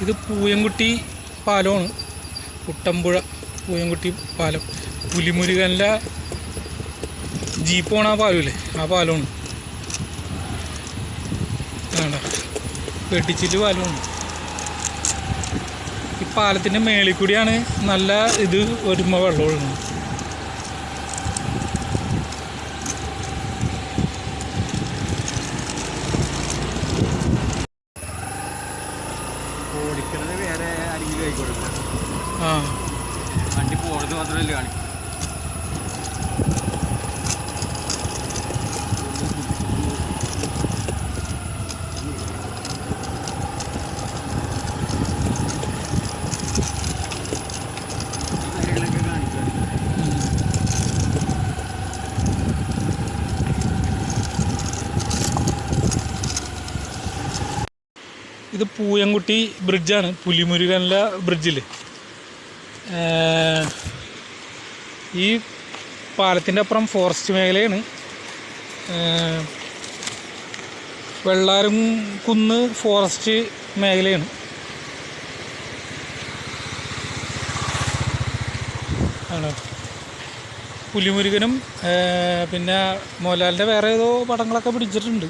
ഇത് പൂയംകുട്ടി പാലമാണ്. കുട്ടമ്പുഴ പൂയംകുട്ടി പാലം. പുലിമുരുകനിലെ ജീപ്പ് പോണ ആ പാലമില്ലേ, ആ പാലമാണ്. വേണ്ട വെട്ടിച്ചില് പാലമാണ്. ഈ പാലത്തിൻ്റെ മേളിൽ കൂടിയാണ് നല്ല ഇത് വരുമ്പോൾ വെള്ളം ഒഴുകുന്നത്. ആ വണ്ടി പോണത് മാത്രമല്ല കാണിക്കും. ഇത് പൂയംകുട്ടി ബ്രിഡ്ജാണ്. പുലിമുരുകനിലെ ബ്രിഡ്ജിൽ ഈ പാലത്തിൻ്റെ അപ്പുറം ഫോറസ്റ്റ് മേഖലയാണ്. വെള്ളാരം കുന്ന് ഫോറസ്റ്റ് മേഖലയാണ്. ആണോ പുലിമുരുകനും പിന്നെ മോഹൻലാലിൻ്റെ വേറെ ഏതോ പടങ്ങളൊക്കെ പിടിച്ചിട്ടുണ്ട്.